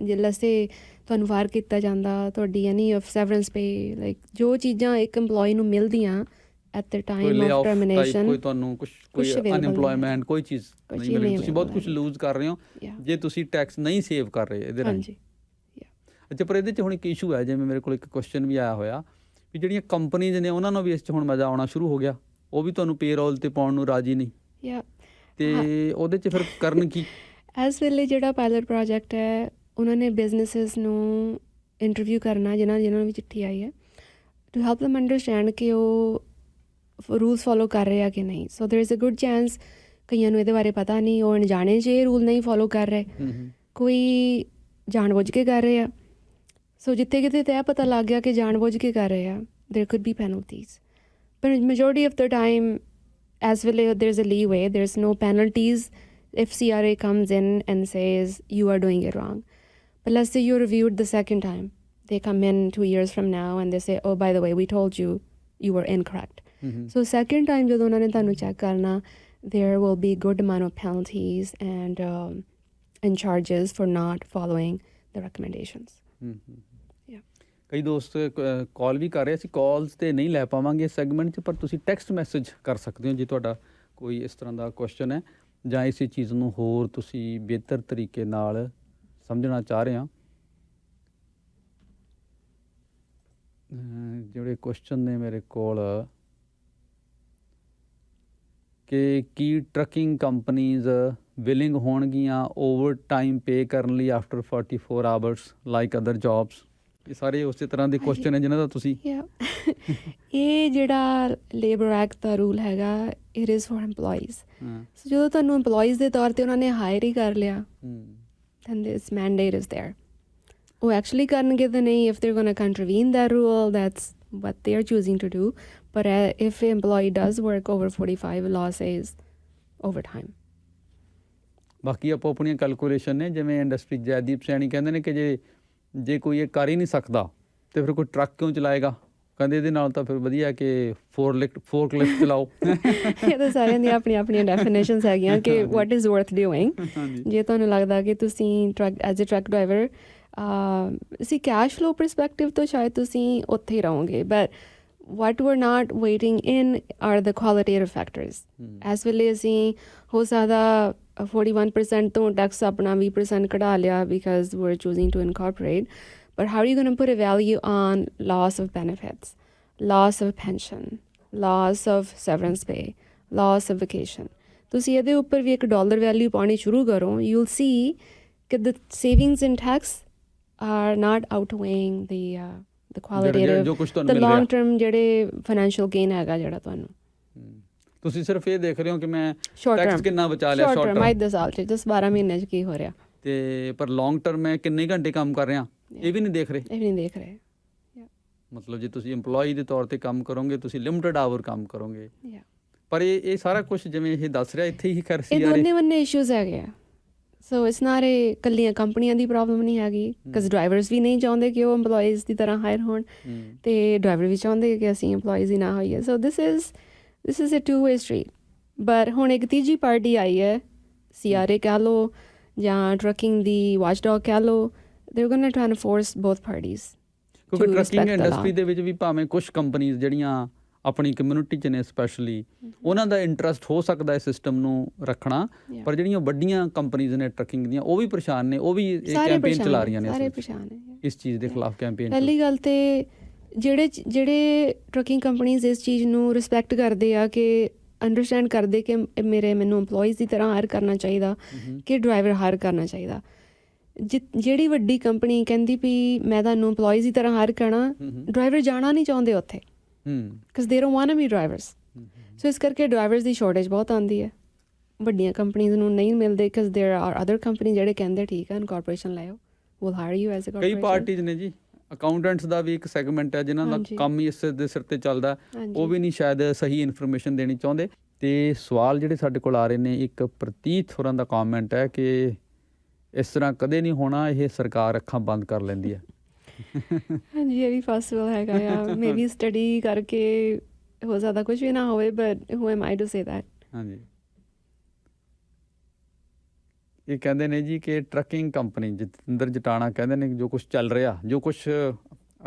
ਜੇ ਲਸੇ ਤੁਹਾਨੂੰ ਫਾਇਰ ਕੀਤਾ ਜਾਂਦਾ, ਤੁਹਾਡੀ ਐਨੀ ਆਫ ਸੈਵਰੈਂਸ ਪੇ, ਲਾਈਕ ਜੋ ਚੀਜ਼ਾਂ ਇੱਕ EMPLOYEE ਨੂੰ ਮਿਲਦੀਆਂ at the time of termination, ਕੋਈ ਤੁਹਾਨੂੰ ਕੋਈ ਅਨਐਮਪਲੋਇਮੈਂਟ, ਕੋਈ ਚੀਜ਼ ਨਹੀਂ ਮਿਲੀ। ਤੁਸੀਂ ਬਹੁਤ ਕੁਝ ਲੂਜ਼ ਕਰ ਰਹੇ ਹੋ ਜੇ ਤੁਸੀਂ ਟੈਕਸ ਨਹੀਂ ਸੇਵ ਕਰ ਰਹੇ ਇਹਦੇ ਰਾਹੀਂ। ਅੱਛਾ, ਪਰ ਇਹਦੇ 'ਚ ਹੁਣ ਇੱਕ ਇਸ਼ੂ ਹੈ, ਜਿਵੇਂ ਮੇਰੇ ਕੋਲ ਇੱਕ ਕੁਐਸਚਨ ਵੀ ਆਇਆ ਹੋਇਆ ਵੀ ਜਿਹੜੀਆਂ ਕੰਪਨੀਜ਼ ਨੇ ਉਹਨਾਂ ਨੂੰ ਵੀ ਇਸ 'ਚ ਹੁਣ ਮਜ਼ਾ ਆਉਣਾ ਸ਼ੁਰੂ ਹੋ ਗਿਆ, ਉਹ ਵੀ ਤੁਹਾਨੂੰ ਪੇਰੋਲ 'ਤੇ ਪਾਉਣ ਨੂੰ ਰਾਜੀ ਨਹੀਂ। ਯਾ ਤੇ ਉਹਦੇ 'ਚ ਫਿਰ ਕਰਨ ਕੀ? ਇਸ ਵੇਲੇ ਜਿਹੜਾ ਪਾਇਲਟ ਪ੍ਰੋਜੈਕਟ ਹੈ ਉਹਨਾਂ ਨੇ ਬਿਜ਼ਨਸਿਸ ਨੂੰ ਇੰਟਰਵਿਊ ਕਰਨਾ ਜਿਨ੍ਹਾਂ ਨੂੰ ਵੀ ਚਿੱਠੀ ਆਈ ਹੈ ਟੂ ਹੈਲਪ them ਅੰਡਰਸਟੈਂਡ ਕਿ ਉਹ ਰੂਲਸ ਫੋਲੋ ਕਰ ਰਹੇ ਆ ਕਿ ਨਹੀਂ। ਸੋ there is a good chance ਕਈਆਂ ਨੂੰ ਇਹਦੇ ਬਾਰੇ ਪਤਾ ਨਹੀਂ, ਉਹ ਅਣਜਾਣੇ 'ਚ ਇਹ ਰੂਲ ਨਹੀਂ ਫੋਲੋ ਕਰ ਰਹੇ, ਕੋਈ ਜਾਣਬੁੱਝ ਕੇ ਕਰ ਰਹੇ ਆ। ਸੋ ਜਿੱਥੇ ਕਿਤੇ ਤੈਅ ਪਤਾ ਲੱਗ ਗਿਆ ਕਿ ਜਾਣਬੁੱਝ ਕੇ ਕਰ ਰਹੇ ਆ, ਦੇਰ ਕੁਡ ਬੀ ਪੈਨਲਟੀਜ਼, ਪਰ majority of the time as well there's a leeway, there's no penalties if CRA comes in and says you are doing it wrong. But let's say you reviewed the second time, they come in 2 years from now and they say, oh, by the way, we told you you were incorrect. So second time ਜਦੋਂ ਉਹਨਾਂ ਨੇ ਤੁਹਾਨੂੰ ਚੈੱਕ ਕਰਨਾ, there will be good amount of penalties and charges for not following the recommendations. ਕਈ ਦੋਸਤ ਕਾਲ ਵੀ ਕਰ ਰਹੇ, ਅਸੀਂ ਕਾਲਸ 'ਤੇ ਨਹੀਂ ਲੈ ਪਾਵਾਂਗੇ ਇਸ ਸੈਗਮੈਂਟ 'ਚ, ਪਰ ਤੁਸੀਂ ਟੈਕਸਟ ਮੈਸੇਜ ਕਰ ਸਕਦੇ ਹੋ ਜੇ ਤੁਹਾਡਾ ਕੋਈ ਇਸ ਤਰ੍ਹਾਂ ਦਾ ਕੁਐਸਚਨ ਹੈ ਜਾਂ ਇਸੇ ਚੀਜ਼ ਨੂੰ ਹੋਰ ਤੁਸੀਂ ਬਿਹਤਰ ਤਰੀਕੇ ਨਾਲ ਸਮਝਣਾ ਚਾਹ ਰਹੇ ਹਾਂ। ਜਿਹੜੇ ਕੁਐਸਚਨ ਨੇ ਮੇਰੇ ਕੋਲ ਕਿ ਕੀ ਟਰੱਕਿੰਗ ਕੰਪਨੀਜ਼ ਵਿਲਿੰਗ ਹੋਣਗੀਆਂ ਓਵਰ ਟਾਈਮ ਪੇ ਕਰਨ ਲਈ after 44 hours like other jobs? ਇਹ ਸਾਰੇ ਉਸੇ ਤਰ੍ਹਾਂ ਦੇ ਕੁਐਸਚਨ ਹੈ ਜਿਨ੍ਹਾਂ ਦਾ ਤੁਸੀਂ ਇਹ ਜਿਹੜਾ ਲੇਬਰ ਐਕਟ ਦਾ ਰੂਲ ਹੈਗਾ, ਇਟ ਇਜ਼ ਫॉर EMPLOYEES। ਸੋ ਜਦੋਂ ਤੁਹਾਨੂੰ EMPLOYEES ਦੇ ਤੌਰ 'ਤੇ ਉਹਨਾਂ ਨੇ ਹਾਇਰ ਹੀ ਕਰ ਲਿਆ, then this mandate is there। ਉਹ ਐਕਚੁਅਲੀ ਕਰਨਗੇ ਤਾਂ ਨਹੀਂ, if they're going to contravene that rule, that's what they're choosing to do। But if an employee does work over 45, law says overtime। ਬਾਕੀ ਆਪੋ ਆਪਣੀਆਂ ਕੈਲਕੂਲੇਸ਼ਨ ਨੇ, ਜਿਵੇਂ ਇੰਡਸਟਰੀ ਜੈਦੀਪ ਸੈਣੀ ਕਹਿੰਦੇ ਨੇ ਕਿ ਜੇ ਕੋਈ ਇਹ ਕਰ ਹੀ ਨਹੀਂ ਸਕਦਾ ਤਾਂ ਫਿਰ ਕੋਈ ਟਰੱਕ ਕਿਉਂ ਚਲਾਏਗਾ? ਕਹਿੰਦੇ ਇਹਦੇ ਨਾਲ ਤਾਂ ਫਿਰ ਵਧੀਆ ਕਿ ਫੋਰਕਲਿਫਟ ਚਲਾਓ। ਇਹ ਤਾਂ ਸਾਰਿਆਂ ਦੀਆਂ ਆਪਣੀਆਂ ਆਪਣੀਆਂ ਡੈਫੀਨੇਸ਼ਨਸ ਹੈਗੀਆਂ ਕਿ ਵਾਟ ਇਜ਼ ਵਰਥ ਡੂਇੰਗ। ਜੇ ਤੁਹਾਨੂੰ ਲੱਗਦਾ ਕਿ ਤੁਸੀਂ ਐਜ਼ ਅ ਟਰੱਕ ਡਰਾਈਵਰ ਅਸੀਂ ਕੈਸ਼ ਫਲੋ ਪਰਸਪੈਕਟਿਵ ਤੋਂ ਸ਼ਾਇਦ ਤੁਸੀਂ ਉੱਥੇ ਹੀ ਰਹੋਗੇ, but what we're not waiting in are the qualitative factors। ਇਸ ਵੇਲੇ ਅਸੀਂ ਹੋ ਸਕਦਾ 41% ਤੋਂ ਟੈਕਸ ਆਪਣਾ 20% ਕਢਾ ਲਿਆ because we're choosing to incorporate, but how are you going to put a value on loss of benefits, loss of pension, loss of severance pay, loss of vacation? ਤੁਸੀਂ ਇਹਦੇ ਉੱਪਰ ਵੀ ਇੱਕ ਡਾਲਰ ਵੈਲਿਊ ਪਾਉਣੀ ਸ਼ੁਰੂ ਕਰੋ, you'll see ਕਿ the savings in tax are not outweighing the qualitative, the long term ਜਿਹੜੇ financial gain ਹੈਗਾ ਜਿਹੜਾ ਤੁਹਾਨੂੰ। ਤੁਸੀਂ ਸਿਰਫ ਇਹ ਦੇਖ ਰਹੇ ਹੋ ਕਿ ਮੈਂ ਸ਼ਾਰਟ ਟੈਕਸ ਕਿੰਨਾ ਬਚਾ ਲਿਆ ਸ਼ਾਰਟ ਟਰਮ, 5 ਸਾਲ 'ਚ 12 ਮਹੀਨੇ 'ਚ ਕੀ ਹੋ ਰਿਹਾ, ਤੇ ਪਰ ਲੌਂਗ ਟਰਮ ਮੈਂ ਕਿੰਨੇ ਘੰਟੇ ਕੰਮ ਕਰ ਰਿਹਾ ਇਹ ਵੀ ਨਹੀਂ ਦੇਖ ਰਹੇ। ਇਹ ਵੀ ਨਹੀਂ ਦੇਖ ਰਹੇ। ਮਤਲਬ ਜੇ ਤੁਸੀਂ EMPLOYEE ਦੇ ਤੌਰ 'ਤੇ ਕੰਮ ਕਰੋਗੇ, ਤੁਸੀਂ ਲਿਮਟਿਡ ਆਵਰ ਕੰਮ ਕਰੋਗੇ, ਪਰ ਇਹ ਸਾਰਾ ਕੁਝ ਜਿਵੇਂ ਇਹ ਦੱਸ ਰਿਹਾ ਇੱਥੇ ਹੀ ਖੈਰ ਇਹ ਦੋਨੇ ਬੰਨੇ ਇਸ਼ੂਜ਼ ਹੈਗੇ ਆ। ਸੋ ਇਟਸ ਨਾਟ ਇਹ ਇਕੱਲੀਆਂ ਕੰਪਨੀਆਂ ਦੀ ਪ੍ਰੋਬਲਮ ਨਹੀਂ ਹੈਗੀ, ਬਿਕਾਜ਼ ਡਰਾਈਵਰਸ ਵੀ ਨਹੀਂ ਚਾਹੁੰਦੇ ਕਿ ਉਹ EMPLOYEES ਦੀ ਤਰ੍ਹਾਂ ਹਾਇਰ ਹੋਣ, ਤੇ ਡਰਾਈਵਰ ਵੀ ਚਾਹੁੰਦੇ ਕਿ ਅਸੀਂ EMPLOYEES ਹੀ ਨਾ ਹੋਈਏ। So this is a two way street. But ਹੁਣ ਇੱਕ ਤੀਜੀ ਪਾਰਟੀ ਆਈ ਹੈ, CRA ਕਹਿ ਲਓ ਜਾਂ ਟਰੱਕਿੰਗ ਦੀ ਵਾਚਡੌਗ ਕਹਿ ਲਓ, they're going to try to force both parties। ਕਿਉਂਕਿ ਟਰੱਕਿੰਗ ਇੰਡਸਟਰੀ ਦੇ ਵਿੱਚ ਵੀ ਭਾਵੇਂ ਕੁਝ ਕੰਪਨੀਜ਼ ਜਿਹੜੀਆਂ ਆਪਣੀ ਕਮਿਊਨਿਟੀ 'ਚ ਨੇ ਸਪੈਸ਼ਲੀ, ਉਹਨਾਂ ਦਾ ਇੰਟਰਸਟ ਹੋ ਸਕਦਾ ਹੈ ਸਿਸਟਮ ਨੂੰ ਰੱਖਣਾ, ਪਰ ਜਿਹੜੀਆਂ ਵੱਡੀਆਂ ਕੰਪਨੀਜ਼ ਨੇ ਟਰੱਕਿੰਗ ਦੀਆਂ ਉਹ ਵੀ ਪਰੇਸ਼ਾਨ ਨੇ, ਉਹ ਵੀ ਇਹ ਕੈਂਪੇਨ ਚਲਾ ਰਹੀਆਂ ਨੇ ਇਸ ਚੀਜ਼ ਦੇ ਖਿਲਾਫ ਕੈਂਪੇਨ। ਪਹਿਲੀ ਗੱਲ ਤੇ ਜਿਹੜੇ ਟਰੱਕਿੰਗ ਕੰਪਨੀਜ਼ ਇਸ ਚੀਜ਼ ਨੂੰ ਰਿਸਪੈਕਟ ਕਰਦੇ ਆ ਕਿ ਅੰਡਰਸਟੈਂਡ ਕਰਦੇ ਕਿ ਮੈਨੂੰ EMPLOYEES ਦੀ ਤਰ੍ਹਾਂ ਹਾਇਰ ਕਰਨਾ ਚਾਹੀਦਾ ਕਿ ਡਰਾਈਵਰ ਹਾਇਰ ਕਰਨਾ ਚਾਹੀਦਾ। ਜਿਹੜੀ ਵੱਡੀ ਕੰਪਨੀ ਕਹਿੰਦੀ ਵੀ ਮੈਂ ਤੁਹਾਨੂੰ EMPLOYEES ਦੀ ਤਰ੍ਹਾਂ ਹਾਇਰ ਕਰਨਾ, ਡਰਾਈਵਰ ਜਾਣਾ ਨਹੀਂ ਚਾਹੁੰਦੇ ਉੱਥੇ, because they don't want to be drivers। ਸੋ ਇਸ ਕਰਕੇ ਡਰਾਈਵਰਸ ਦੀ ਸ਼ਾਰਟੇਜ ਬਹੁਤ ਆਉਂਦੀ ਹੈ, ਵੱਡੀਆਂ ਕੰਪਨੀਜ਼ ਨੂੰ ਨਹੀਂ ਮਿਲਦੇ, because there are other companies ਜਿਹੜੇ ਕਹਿੰਦੇ ਠੀਕ ਹੈ ਇਨਕੋਰਪੋਰੇਸ਼ਨ ਲਾਇਓ, we'll hire you as a corporation। ਕਈ ਪਾਰਟੀਜ਼ ਨੇ ਜੀ, ਅਕਾਊਂਟੈਂਟਸ ਦਾ ਵੀ ਇੱਕ ਸੈਗਮੈਂਟ ਹੈ ਜਿਨ੍ਹਾਂ ਦਾ ਕੰਮ ਹੀ ਇਸ ਦੇ ਸਿਰ ਤੇ ਚੱਲਦਾ, ਉਹ ਵੀ ਨਹੀਂ ਸ਼ਾਇਦ ਸਹੀ ਇਨਫੋਰਮੇਸ਼ਨ ਦੇਣੀ ਚਾਹੁੰਦੇ। ਤੇ ਸਵਾਲ ਜਿਹੜੇ ਸਾਡੇ ਕੋਲ ਆ ਰਹੇ ਨੇ, ਇੱਕ ਪ੍ਰਤੀਤ ਹੋਰਾਂ ਦਾ ਕਮੈਂਟ ਹੈ ਕਿ ਇਸ ਤਰ੍ਹਾਂ ਕਦੇ ਨਹੀਂ ਹੋਣਾ, ਇਹ ਸਰਕਾਰ ਅੱਖਾਂ ਬੰਦ ਕਰ ਲੈਂਦੀ ਹੈ। ਹਾਂਜੀ, ਇਹ ਵੀ ਪੋਸੀਬਲ ਹੈਗਾ ਆ, ਮੇ ਬੀ ਸਟੱਡੀ ਕਰਕੇ ਹੋ ਸਕਦਾ ਕੁਝ ਵੀ ਨਾ ਹੋਵੇ, but who am I to say that. ਹਾਂਜੀ, ਇਹ ਕਹਿੰਦੇ ਨੇ ਜੀ ਕਿ ਟਰੱਕਿੰਗ ਕੰਪਨੀ, ਜਤਿੰਦਰ ਜਟਾਣਾ ਕਹਿੰਦੇ ਨੇ ਜੋ ਕੁਛ ਚੱਲ ਰਿਹਾ, ਜੋ ਕੁਛ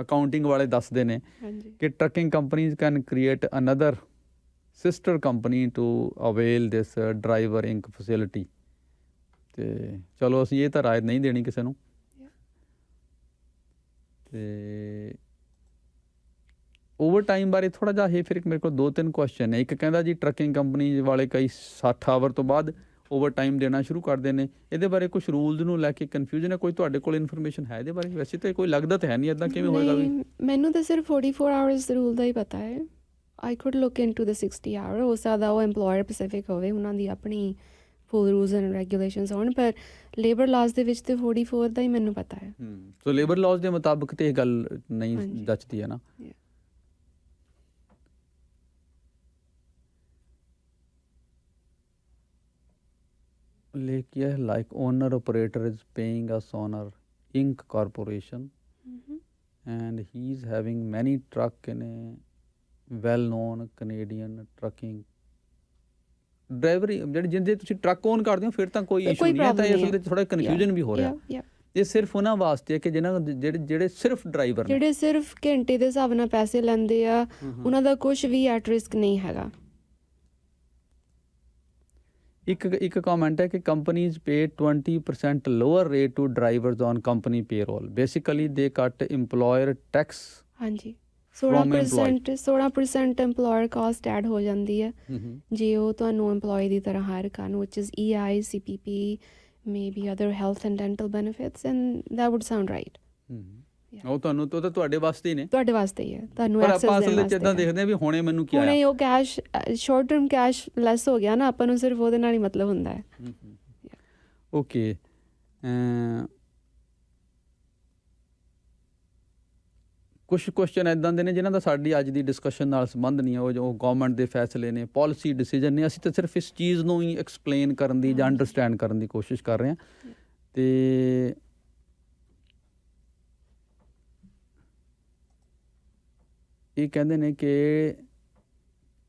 ਅਕਾਊਂਟਿੰਗ ਵਾਲੇ ਦੱਸਦੇ ਨੇ ਕਿ trucking companies can create another sister company to avail this driver Inc facility. ਤੇ ਚਲੋ ਅਸੀਂ ਇਹ ਤਾਂ ਰਾਏ ਨਹੀਂ ਦੇਣੀ ਕਿਸੇ ਨੂੰ। ਤੇ ਓਵਰ ਟਾਈਮ ਬਾਰੇ ਥੋੜ੍ਹਾ ਜਿਹਾ ਇਹ ਫਿਰ ਮੇਰੇ ਕੋਲ 2-3 ਕੁਐਸਚਨ ਨੇ। ਇੱਕ ਕਹਿੰਦਾ ਜੀ ਟਰੱਕਿੰਗ ਕੰਪਨੀ ਵਾਲੇ ਕਈ 60 ਆਵਰ ਤੋਂ ਬਾਅਦ ਓਵਰ ਟਾਈਮ ਦੇਣਾ ਸ਼ੁਰੂ ਕਰਦੇ ਨੇ, ਇਹਦੇ ਬਾਰੇ ਕੁਝ ਰੂਲਸ ਨੂੰ ਲੈ ਕੇ ਕਨਫਿਊਜ਼ਨ ਹੈ, ਕੋਈ ਤੁਹਾਡੇ ਕੋਲ ਇਨਫੋਰਮੇਸ਼ਨ ਹੈ ਇਹਦੇ ਬਾਰੇ? ਵੈਸੇ ਤਾਂ ਕੋਈ ਲੱਗਦਾ ਤਾਂ ਹੈ ਨਹੀਂ ਇੱਦਾਂ ਕਿਵੇਂ ਹੋਏਗਾ ਵੀ। ਮੈਨੂੰ ਤਾਂ ਸਿਰਫ 44 ਆਵਰਸ ਰੂਲ ਦਾ ਹੀ ਪਤਾ ਹੈ। I could look into the 60 hour, ਹੋ ਸਕਦਾ ਉਹ ਐਮਪਲੋਇਰ ਸਪੈਸੀਫਿਕ ਹੋਵੇ, ਉਹਨਾਂ ਦੀ ਆਪਣੀ ਫੁੱਲ ਰੂਲਸ ਐਂਡ ਰੈਗੂਲੇਸ਼ਨਸ ਹੋਣ, ਪਰ ਲੇਬਰ ਲਾਜ਼ ਦੇ ਵਿੱਚ ਤੇ 44 ਦਾ ਹੀ ਮੈਨੂੰ ਪਤਾ ਹੈ। ਸੋ ਲੇਬਰ ਲਾਜ਼ ਦੇ ਮੁਤਾਬਕ ਤੇ ਇਹ ਗੱਲ ਨਹੀਂ ਜੱਚਦੀ ਹੈ ਨਾ। ਲੇਕਿਨ ਇਹ like owner operator is paying us owner Inc corporation and he is having many truck in a well known Canadian trucking driver ਜਿਹੜੇ ਜਿਹਦੇ ਤੁਸੀਂ ਟਰੱਕ ਓਨ ਕਰਦੇ ਹੋ ਫਿਰ ਤਾਂ ਕੋਈ ਇਸ਼ੂ ਨਹੀਂ ਹੈ। ਤਾਂ ਇਸ ਵਿੱਚ ਥੋੜਾ ਕਨਫਿਊਜ਼ਨ ਵੀ ਹੋ ਰਿਹਾ। ਇਹ ਸਿਰਫ ਉਹਨਾਂ ਵਾਸਤੇ ਹੈ ਕਿ ਜਿਹਨਾਂ ਜਿਹੜੇ ਸਿਰਫ ਡਰਾਈਵਰ ਨੇ, ਜਿਹੜੇ ਸਿਰਫ ਘੰਟੇ ਦੇ ਹਿਸਾਬ ਨਾਲ ਪੈਸੇ ਲੈਂਦੇ ਆ, ਉਹਨਾਂ ਦਾ ਕੁਝ ਵੀ ਐਟ ਰਿਸਕ ਨਹੀਂ ਹੈਗਾ। ਇੱਕ ਕਮੈਂਟ ਹੈ ਕਿ companies pay 20% lower rate to drivers on company payroll, basically they cut employer tax. ਹਾਂਜੀ, 16% ਐਮਪਲੋਇਰ ਕਾਸਟ ਐਡ ਹੋ ਜਾਂਦੀ ਹੈ ਜੇ ਉਹ ਤੁਹਾਨੂੰ ਐਮਪਲੋਈ ਦੀ ਤਰ੍ਹਾਂ ਹਾਇਰ ਕਰਨ, ਵਿਚ is EI, CPP, maybe other health and dental benefits, and that would sound right. ਉਹ ਤੁਹਾਨੂੰ ਤਾਂ ਤੁਹਾਡੇ ਵਾਸਤੇ ਹੀ ਨੇ, ਤੁਹਾਡੇ ਵਾਸਤੇ ਹੀ ਹੈ, ਤੁਹਾਨੂੰ ਐਕਸੈਸ ਦੇਣ ਵਾਸਤੇ। ਪਰ ਆਪਾਂ ਅਸਲ ਵਿੱਚ ਇਦਾਂ ਦੇਖਦੇ ਆ ਵੀ ਹੁਣੇ ਮੈਨੂੰ ਕੀ ਆਇਆ, ਹੁਣੇ ਉਹ ਕੈਸ਼ ਸ਼ਾਰਟ ਟਰਮ ਕੈਸ਼ ਲੈਸ ਹੋ ਗਿਆ ਨਾ, ਆਪਾਂ ਨੂੰ ਸਿਰਫ ਉਹਦੇ ਨਾਲ ਹੀ ਮਤਲਬ ਹੁੰਦਾ ਹੈ। ਓਕੇ, ਕੁਛ ਕੁਐਸਚਨ ਇੱਦਾਂ ਦੇ ਨੇ ਜਿਨ੍ਹਾਂ ਦਾ ਸਾਡੀ ਅੱਜ ਦੀ ਡਿਸਕਸ਼ਨ ਨਾਲ ਸੰਬੰਧ ਨਹੀਂ ਹੈ। ਉਹ ਜੋ ਗਵਰਨਮੈਂਟ ਦੇ ਫੈਸਲੇ ਨੇ, ਪਾਲਿਸੀ ਡਿਸੀਜਨ ਨੇ, ਅਸੀਂ ਤਾਂ ਸਿਰਫ ਇਸ ਚੀਜ਼ ਨੂੰ ਹੀ ਐਕਸਪਲੇਨ ਕਰਨ ਦੀ ਜਾਂ ਅੰਡਰਸਟੈਂਡ ਕਰਨ ਦੀ ਕੋਸ਼ਿਸ਼ ਕਰ ਰਹੇ ਹਾਂ। ਅਤੇ ਇਹ ਕਹਿੰਦੇ ਨੇ ਕਿ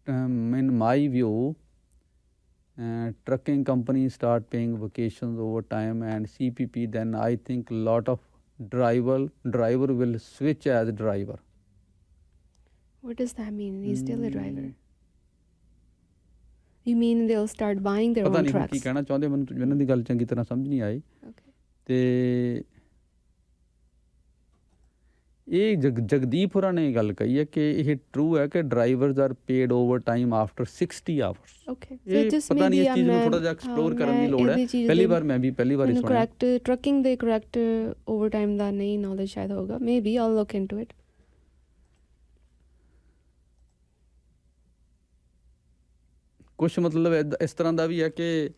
in my view trucking company start paying vacations overtime and CPP, then I think lot of driver will switch as driver. What does that mean? He's still a driver. You mean they'll start buying their own trucks? ਪਤਾ ਨਹੀਂ ਕੀ ਕਹਿਣਾ ਚਾਹੁੰਦੇ, ਮੈਨੂੰ ਇਹਨਾਂ ਦੀ ਗੱਲ ਚੰਗੀ ਤਰ੍ਹਾਂ ਸਮਝ ਨਹੀਂ ਆਈ। ਤੇ ਇਹ ਜਗਦੀਪ ਹੋਰਾਂ ਨੇ ਗੱਲ ਕਹੀ ਹੈ ਕਿ ਇਹ ਟਰੂ ਹੈ ਕਿ drivers are paid overtime after 60 hours. ਇਹ ਪਤਾ ਨਹੀਂ, ਇਸ ਚੀਜ਼ ਨੂੰ ਥੋੜਾ ਜਿਹਾ ਐਕਸਪਲੋਰ ਕਰਨ ਦੀ ਲੋੜ ਹੈ। ਪਹਿਲੀ ਵਾਰ ਹੀ ਸੁਣਿਆ। ਕਰੈਕਟ ਟਰੱਕਿੰਗ ਦੇ ਕਰੈਕਟ ਓਵਰ ਟਾਈਮ ਦਾ ਨਹੀਂ ਨੌਲੇਜ ਸ਼ਾਇਦ ਹੋਗਾ, maybe all look into it. ਕੁਛ ਮਤਲਬ ਇਸ ਤਰ੍ਹਾਂ ਦਾ ਵੀ ਹੈ ਕਿ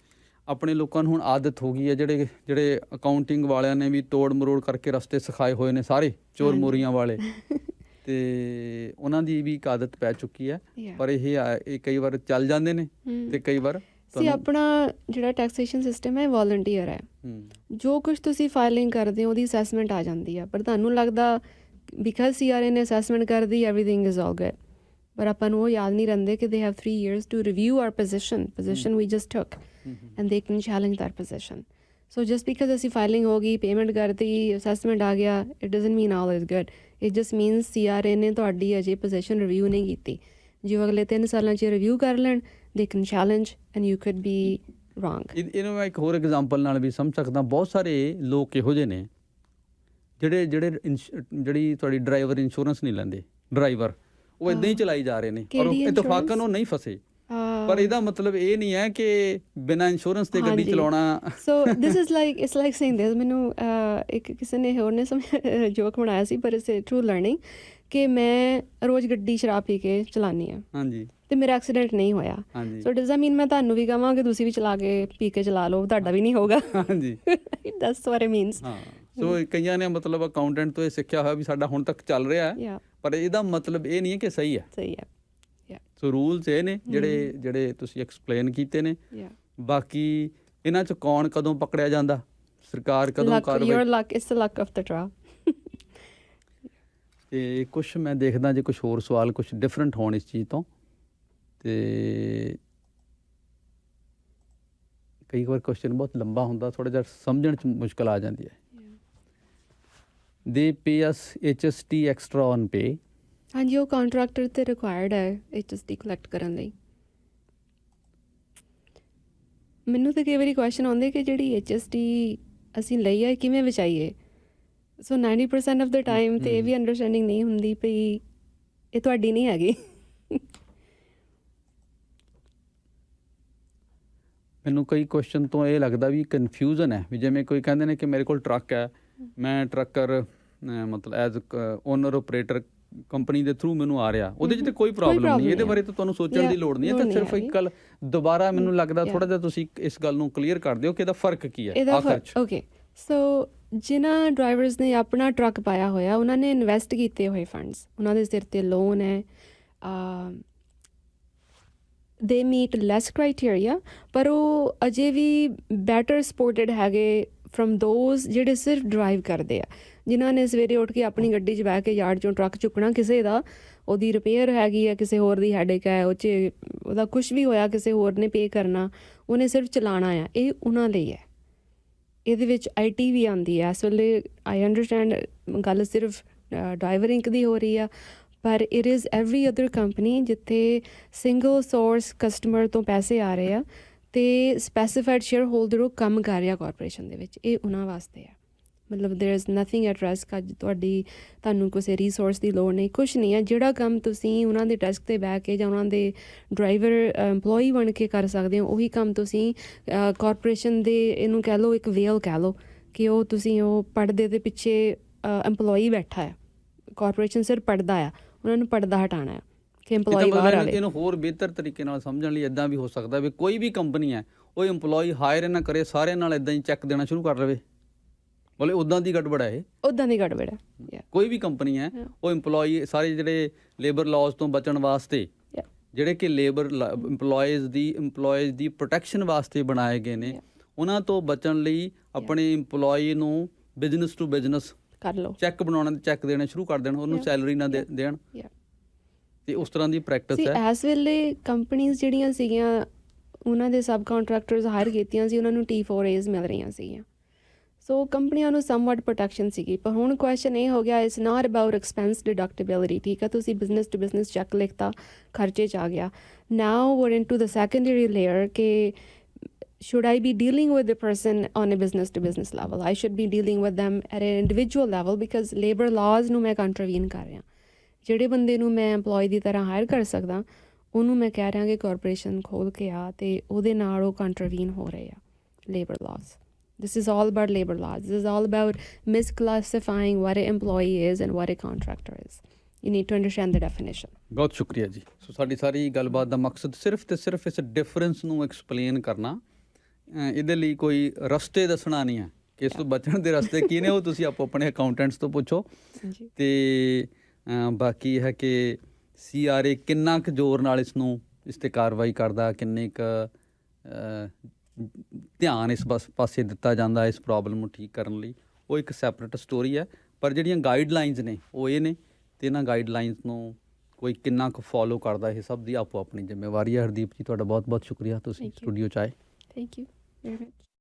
ਆਪਣੇ ਲੋਕਾਂ ਨੂੰ ਹੁਣ ਆਦਤ ਹੋ ਗਈ ਹੈ, ਜਿਹੜੇ ਅਕਾਊਂਟਿੰਗ ਵਾਲਿਆਂ ਨੇ ਵੀ ਤੋੜ ਮਰੋੜ ਕਰਕੇ ਰਸਤੇ ਸਿਖਾਏ ਹੋਏ ਨੇ ਸਾਰੇ ਚੋਰ ਮੋਰੀਆਂ ਵਾਲੇ, ਅਤੇ ਉਹਨਾਂ ਦੀ ਵੀ ਇੱਕ ਆਦਤ ਪੈ ਚੁੱਕੀ ਹੈ। ਪਰ ਇਹ ਕਈ ਵਾਰ ਚੱਲ ਜਾਂਦੇ ਨੇ ਅਤੇ ਕਈ ਵਾਰ ਆਪਣਾ ਜਿਹੜਾ ਟੈਕਸੇਸ਼ਨ ਸਿਸਟਮ ਹੈ ਵੋਲੰਟੀਅਰ ਹੈ। ਜੋ ਕੁਛ ਤੁਸੀਂ ਫਾਈਲਿੰਗ ਕਰਦੇ ਹੋ ਉਹਦੀ ਅਸੈਸਮੈਂਟ ਆ ਜਾਂਦੀ ਹੈ, ਪਰ ਤੁਹਾਨੂੰ ਲੱਗਦਾ ਬਿਕਾਜ਼ CRA ਨੇ ਅਸੈਸਮੈਂਟ ਕਰਦੀ ਐਵਰੀਥਿੰਗ ਇਜ਼ ਆਲ ਗੁੱਡ, ਪਰ ਆਪਾਂ ਨੂੰ ਉਹ ਯਾਦ ਨਹੀਂ ਰਹਿੰਦੇ ਕਿ they have 3 years to review our position we just took and they can challenge that position. So just because ਅਸੀਂ ਫਾਈਲਿੰਗ ਹੋ ਗਈ, ਪੇਮੈਂਟ ਕਰਤੀ, ਅਸੈਸਮੈਂਟ ਆ ਗਿਆ, it doesn't mean all is good. It just means CRA ਨੇ ਤੁਹਾਡੀ ਅਜੇ ਪੋਜੀਸ਼ਨ ਰਿਵਿਊ ਨਹੀਂ ਕੀਤੀ। ਜੇ ਉਹ ਅਗਲੇ 3 ਸਾਲਾਂ 'ਚ ਰਿਵਿਊ ਕਰ ਲੈਣ, they can challenge and you could be wrong. ਇਹਨੂੰ ਮੈਂ ਇੱਕ ਹੋਰ ਐਗਜ਼ਾਮਪਲ ਨਾਲ ਵੀ ਸਮਝ ਸਕਦਾ। ਬਹੁਤ ਸਾਰੇ ਲੋਕ ਇਹੋ ਜਿਹੇ ਨੇ ਜਿਹੜੀ ਤੁਹਾਡੀ ਡਰਾਈਵਰ ਇੰਸ਼ੋਰੈਂਸ ਨਹੀਂ ਲੈਂਦੇ, ਡਰਾਈਵਰ ਉਹ ਇੱਦਾਂ ਹੀ ਚਲਾਈ ਜਾ ਰਹੇ ਨੇ, ਔਰ ਇਤਫਾਕਨ ਉਹ ਨਹੀਂ ਫਸੇ। ਪਰ ਇਹਦਾ ਮਤਲਬ ਇਹ ਨਹੀਂ ਹੈ ਕਿ ਬਿਨਾਂ ਇੰਸ਼ੋਰੈਂਸ ਤੇ ਗੱਡੀ ਚਲਾਉਣਾ। So this is like it's like saying this. ਮੈਨੂੰ ਇੱਕ ਕਿਸੇ ਨੇ ਹੋਰ ਨੇ ਜੋਕ ਬਣਾਇਆ ਸੀ, ਪਰ ਇਟਸ ਟਰੂ ਲਰਨਿੰਗ, ਕਿ ਮੈਂ ਰੋਜ਼ ਗੱਡੀ ਸ਼ਰਾਬ ਪੀ ਕੇ ਚਲਾਉਂਦੀ ਹਾਂ। ਹਾਂਜੀ, ਤੇ ਮੇਰਾ ਐਕਸੀਡੈਂਟ ਨਹੀਂ ਹੋਇਆ। ਸੋ ਡਜ਼ ਦੈਟ ਮੀਨ ਮੈਂ ਤੁਹਾਨੂੰ ਵੀ ਕਹਾਂ ਕਿ ਤੁਸੀਂ ਵੀ ਚਲਾ ਕੇ ਪੀ ਕੇ ਚਲਾ ਲਓ, ਤੁਹਾਡਾ ਵੀ ਨਹੀਂ ਹੋਊਗਾ? ਹਾਂਜੀ, ਦੈਟਸ ਵਾਟ ਇਟ ਮੀਨਸ। ਸੋ ਕਈਆਂ ਨੇ ਮਤਲਬ ਅਕਾਊਂਟੈਂਟ ਤੋਂ ਇਹ ਸਿੱਖਿਆ ਹੋਇਆ ਵੀ ਸਾਡਾ ਹੁਣ ਤੱਕ ਚੱਲ ਰਿਹਾ ਹੈ, ਪਰ ਇਹਦਾ ਮਤਲਬ ਇਹ ਨਹੀਂ ਹੈ ਕਿ ਸਹੀ ਹੈ। ਸਹੀ ਹੈ। ਸੋ ਰੂਲਸ ਇਹ ਨੇ ਜਿਹੜੇ ਤੁਸੀਂ ਐਕਸਪਲੇਨ ਕੀਤੇ ਨੇ। ਬਾਕੀ ਇਹਨਾਂ 'ਚ ਕੌਣ ਕਦੋਂ ਪਕੜਿਆ ਜਾਂਦਾ, ਸਰਕਾਰ ਕਦੋਂ ਕਾਰਵਾਈ। ਅਤੇ ਕੁਛ ਮੈਂ ਦੇਖਦਾ ਜੇ ਕੁਛ ਹੋਰ ਸਵਾਲ ਕੁਛ ਡਿਫਰੈਂਟ ਹੋਣ ਇਸ ਚੀਜ਼ ਤੋਂ, ਅਤੇ ਕਈ ਵਾਰ ਕੁਐਸਚਨ ਬਹੁਤ ਲੰਬਾ ਹੁੰਦਾ, ਥੋੜ੍ਹਾ ਜਿਹਾ ਸਮਝਣ 'ਚ ਮੁਸ਼ਕਿਲ ਆ ਜਾਂਦੀ ਹੈ। ਦੇ ਪੇ ਅਸ HST ਐਕਸਟਰਾ ਔਨ ਪੇ। ਹਾਂਜੀ, ਉਹ ਕੰਟਰੈਕਟਰ 'ਤੇ ਰਿਕੁਆਇਰਡ ਹੈ HST ਕਲੈਕਟ ਕਰਨ ਲਈ। ਮੈਨੂੰ ਤਾਂ ਕਈ ਵਾਰੀ ਕੁਐਸਚਨ ਆਉਂਦੇ ਕਿ ਜਿਹੜੀ HST ਅਸੀਂ ਲਈ ਹੈ ਕਿਵੇਂ ਬਚਾਈਏ। ਸੋ 90% ਆਫ ਦਾ ਟਾਈਮ 'ਤੇ ਇਹ ਵੀ ਅੰਡਰਸਟੈਂਡਿੰਗ ਨਹੀਂ ਹੁੰਦੀ ਪਈ ਇਹ ਤੁਹਾਡੀ ਨਹੀਂ ਹੈਗੀ। ਮੈਨੂੰ ਕਈ ਕੁਐਸਚਨ ਤੋਂ ਇਹ ਲੱਗਦਾ ਵੀ ਕਨਫਿਊਜ਼ਨ ਹੈ ਵੀ ਜਿਵੇਂ ਕੋਈ ਕਹਿੰਦੇ ਨੇ ਕਿ ਮੇਰੇ ਕੋਲ ਟਰੱਕ ਹੈ, ਮੈਂ ਟਰੱਕਰ ਮਤਲਬ ਐਜ਼ ਓਨਰ ਆਪਰੇਟਰ ਕੰਪਨੀ ਦੇ ਥਰੂ ਮੈਨੂੰ ਆ ਰਿਹਾ, ਉਹਦੇ 'ਚ ਤਾਂ ਕੋਈ ਪ੍ਰੋਬਲਮ ਨਹੀਂ, ਇਹਦੇ ਬਾਰੇ ਤਾਂ ਤੁਹਾਨੂੰ ਸੋਚਣ ਦੀ ਲੋੜ ਨਹੀਂ ਹੈ। ਤਾਂ ਸਿਰਫ ਇੱਕ ਗੱਲ ਦੁਬਾਰਾ ਮੈਨੂੰ ਲੱਗਦਾ ਥੋੜ੍ਹਾ ਜਿਹਾ ਤੁਸੀਂ ਇਸ ਗੱਲ ਨੂੰ ਕਲੀਅਰ ਕਰ ਦਿਓ ਕਿ ਇਹਦਾ ਫਰਕ ਕੀ ਹੈ ਆਖਰ 'ਚ। ਓਕੇ, ਸੋ ਜਿਨ੍ਹਾਂ ਡਰਾਈਵਰਸ ਨੇ ਆਪਣਾ ਟਰੱਕ ਪਾਇਆ ਹੋਇਆ, ਉਹਨਾਂ ਨੇ ਇਨਵੈਸਟ ਕੀਤੇ ਹੋਏ ਫੰਡਸ, ਉਹਨਾਂ ਦੇ ਸਿਰ 'ਤੇ ਲੋਨ ਹੈ, ਦੇ ਮੀਟ ਲੈਸ ਕ੍ਰਾਈਟੇਰੀਆ, ਪਰ ਉਹ ਅਜੇ ਵੀ ਬੈਟਰ ਸਪੋਰਟਡ ਹੈਗੇ ਫਰਮ ਦੋਜ਼ ਜਿਹੜੇ ਸਿਰਫ ਡਰਾਈਵ ਕਰਦੇ ਆ, ਜਿਨ੍ਹਾਂ ਨੇ ਸਵੇਰੇ ਉੱਠ ਕੇ ਆਪਣੀ ਗੱਡੀ 'ਚ ਬਹਿ ਕੇ ਯਾਰਡ 'ਚੋਂ ਟਰੱਕ ਚੁੱਕਣਾ, ਕਿਸੇ ਦਾ ਉਹਦੀ ਰਿਪੇਅਰ ਹੈਗੀ ਆ, ਕਿਸੇ ਹੋਰ ਦੀ ਹੈਡੇਕ ਹੈ, ਉਹ 'ਚ ਉਹਦਾ ਕੁਛ ਵੀ ਹੋਇਆ ਕਿਸੇ ਹੋਰ ਨੇ ਪੇ ਕਰਨਾ, ਉਹਨੇ ਸਿਰਫ ਚਲਾਉਣਾ ਆ, ਇਹ ਉਹਨਾਂ ਲਈ ਹੈ। ਇਹਦੇ ਵਿੱਚ IT ਵੀ ਆਉਂਦੀ ਹੈ ਇਸ ਵੇਲੇ। ਆਈ ਅੰਡਰਸਟੈਂਡ ਗੱਲ ਸਿਰਫ ਡਰਾਈਵਰ ਇੰਕ ਦੀ ਹੋ ਰਹੀ ਆ, ਪਰ it is every other company ਜਿੱਥੇ ਸਿੰਗਲ ਸੋਰਸ ਕਸਟਮਰ ਤੋਂ ਪੈਸੇ ਆ ਰਹੇ ਆ ਅਤੇ ਸਪੈਸੀਫਾਈਡ ਸ਼ੇਅਰ ਹੋਲਡਰ ਉਹ ਕੰਮ ਕਰ ਰਿਹਾ ਕਾਰਪੋਰੇਸ਼ਨ ਦੇ ਵਿੱਚ, ਇਹ ਉਹਨਾਂ ਵਾਸਤੇ ਹੈ। ਮਤਲਬ there is nothing at risk. ਅੱਜ ਤੁਹਾਨੂੰ ਕਿਸੇ ਰਿਸੋਰਸ ਦੀ ਲੋੜ ਨਹੀਂ, ਕੁਛ ਨਹੀਂ ਹੈ। ਜਿਹੜਾ ਕੰਮ ਤੁਸੀਂ ਉਹਨਾਂ ਦੇ ਡੈਸਕ 'ਤੇ ਬਹਿ ਕੇ ਜਾਂ ਉਹਨਾਂ ਦੇ ਡਰਾਈਵਰ EMPLOYEE ਬਣ ਕੇ ਕਰ ਸਕਦੇ ਹੋ, ਉਹੀ ਕੰਮ ਤੁਸੀਂ ਕਾਰਪੋਰੇਸ਼ਨ ਦੇ, ਇਹਨੂੰ ਕਹਿ ਲਓ ਇੱਕ ਵੇਲ ਕਹਿ ਲਓ, ਕਿ ਉਹ ਤੁਸੀਂ ਉਹ ਪਰਦੇ ਦੇ ਪਿੱਛੇ EMPLOYEE ਬੈਠਾ ਹੈ, ਕਾਰਪੋਰੇਸ਼ਨ ਸਿਰਫ ਪੜਦਾ ਆ, ਉਹਨਾਂ ਨੂੰ ਪਰਦਾ ਹਟਾਉਣਾ ਹੈ ਕਿ EMPLOYEE ਬਾਹਰ ਆਵੇ। ਇਹਨੂੰ ਹੋਰ ਬਿਹਤਰ ਤਰੀਕੇ ਨਾਲ ਸਮਝਣ ਲਈ ਇੱਦਾਂ ਵੀ ਹੋ ਸਕਦਾ ਵੀ ਕੋਈ ਵੀ ਕੰਪਨੀ ਹੈ ਉਹ EMPLOYEE ਹਾਇਰ ਨਾ ਕਰੇ, ਸਾਰਿਆਂ ਨਾਲ ਇੱਦਾਂ ਹੀ ਚੈੱਕ ਦੇਣਾ ਸ਼ੁਰੂ ਕਰ ਲਵੇ, ਮਤਲਬ ਉੱਦਾਂ ਦੀ ਗੜਬੜ ਹੈ ਇਹ, ਉੱਦਾਂ ਦੀ ਗੜਬੜ ਹੈ। ਕੋਈ ਵੀ ਕੰਪਨੀ ਹੈ ਉਹ EMPLOYEE ਸਾਰੇ ਜਿਹੜੇ ਲੇਬਰ ਲਾਜ਼ ਤੋਂ ਬਚਣ ਵਾਸਤੇ, ਜਿਹੜੇ ਕਿ ਲੇਬਰ EMPLOYEES ਦੀ ਪ੍ਰੋਟੈਕਸ਼ਨ ਵਾਸਤੇ ਬਣਾਏ ਗਏ ਨੇ, ਉਹਨਾਂ ਤੋਂ ਬਚਣ ਲਈ ਆਪਣੇ EMPLOYEE ਨੂੰ ਬਿਜ਼ਨਸ ਟੂ ਬਿਜ਼ਨਸ ਕਰ ਲਓ, ਚੈੱਕ ਬਣਾਉਣਾ, ਚੈੱਕ ਦੇਣਾ ਸ਼ੁਰੂ ਕਰ ਦੇਣ, ਉਹਨੂੰ ਸੈਲਰੀ ਨਾ ਦੇਣ, ਤੇ ਉਸ ਤਰ੍ਹਾਂ ਦੀ ਪ੍ਰੈਕਟਿਸ ਹੈ। ਇਸ ਵੇਲੇ ਕੰਪਨੀਜ਼ ਜਿਹੜੀਆਂ ਸੀਗੀਆਂ, ਉਹਨਾਂ ਦੇ ਸਬ ਕੰਟਰੈਕਟਰਸ ਹਾਇਰ ਕੀਤੀਆਂ ਸੀ, ਉਹਨਾਂ ਨੂੰ T4As ਮਿਲ ਰਹੀਆਂ ਸੀਗੀਆਂ, ਸੋ ਕੰਪਨੀਆਂ ਨੂੰ ਸਮਵਟ ਪ੍ਰੋਟੈਕਸ਼ਨ ਸੀਗੀ। ਪਰ ਹੁਣ ਕੁਐਸਚਨ ਇਹ ਹੋ ਗਿਆ, ਇਟਸ ਨਾਟ ਅਬਾਊਟ ਐਕਸਪੈਂਸ ਡਿਡਕਟੇਬਿਲਿਟੀ। ਠੀਕ ਹੈ, ਤੁਸੀਂ ਬਿਜ਼ਨਸ ਟੂ ਬਿਜ਼ਨਸ ਚੈੱਕ ਲਿਖਤਾ, ਖਰਚੇ 'ਚ ਆ ਗਿਆ। ਨਾਓ ਵੀਰ ਇਨਟੂ ਦ ਸੈਕੰਡਰੀ ਲੇਅਰ ਕਿ should I be dealing with the person on a business to business level? I should be dealing with them at an individual level because labor laws ਨੂੰ ਮੈਂ ਕੰਟਰਵੀਨ ਕਰ ਰਿਹਾ। ਜਿਹੜੇ ਬੰਦੇ ਨੂੰ ਮੈਂ EMPLOYEE ਦੀ ਤਰ੍ਹਾਂ ਹਾਇਰ ਕਰ ਸਕਦਾ, ਉਹਨੂੰ ਮੈਂ ਕਹਿ ਰਿਹਾ ਕਿ ਕਾਰਪੋਰੇਸ਼ਨ ਖੋਲ੍ਹ ਕੇ ਆ, ਅਤੇ ਉਹਦੇ ਨਾਲ ਉਹ ਕੰਟਰਵੀਨ ਹੋ ਰਹੇ ਆ labour ਲਾਜ਼। This is all about labor laws. This is all about misclassifying what an employee is and what a contractor is. You need to understand the definition. ਬਹੁਤ ਸ਼ੁਕਰੀਆ ਜੀ। ਸੋ ਸਾਡੀ ਸਾਰੀ ਗੱਲਬਾਤ ਦਾ ਮਕਸਦ ਸਿਰਫ ਤੇ ਸਿਰਫ ਇਸ ਡਿਫਰੈਂਸ ਨੂੰ ਐਕਸਪਲੇਨ ਕਰਨਾ, ਇਹਦੇ ਲਈ ਕੋਈ ਰਸਤੇ ਦੱਸਣਾ ਨਹੀਂ ਹੈ ਕਿ ਇਸ ਤੋਂ ਬਚਣ ਦੇ ਰਸਤੇ ਕੀ ਨੇ, ਉਹ ਤੁਸੀਂ ਆਪੋ ਆਪਣੇ ਅਕਾਊਂਟੈਂਟਸ ਤੋਂ ਪੁੱਛੋ। ਅਤੇ ਬਾਕੀ ਹੈ ਕਿ CRA ਕਿੰਨਾ ਕੁ ਜ਼ੋਰ ਨਾਲ ਇਸ 'ਤੇ ਕਾਰਵਾਈ ਕਰਦਾ, ਕਿੰਨੇ ਕੁ ਧਿਆਨ ਇਸ ਪਾਸੇ ਦਿੱਤਾ ਜਾਂਦਾ ਇਸ ਪ੍ਰੋਬਲਮ ਨੂੰ ਠੀਕ ਕਰਨ ਲਈ, ਉਹ ਇੱਕ ਸੈਪਰੇਟ ਸਟੋਰੀ ਹੈ। ਪਰ ਜਿਹੜੀਆਂ ਗਾਈਡਲਾਈਨਸ ਨੇ ਉਹ ਇਹ ਨੇ, ਅਤੇ ਇਹਨਾਂ ਗਾਈਡਲਾਈਨਸ ਨੂੰ ਕੋਈ ਕਿੰਨਾ ਕੁ ਫੋਲੋ ਕਰਦਾ, ਇਹ ਸਭ ਦੀ ਆਪੋ ਆਪਣੀ ਜ਼ਿੰਮੇਵਾਰੀ ਹੈ। ਹਰਦੀਪ ਜੀ, ਤੁਹਾਡਾ ਬਹੁਤ ਬਹੁਤ ਸ਼ੁਕਰੀਆ, ਤੁਸੀਂ ਸਟੂਡੀਓ 'ਚ ਆਏ। Thank you very much.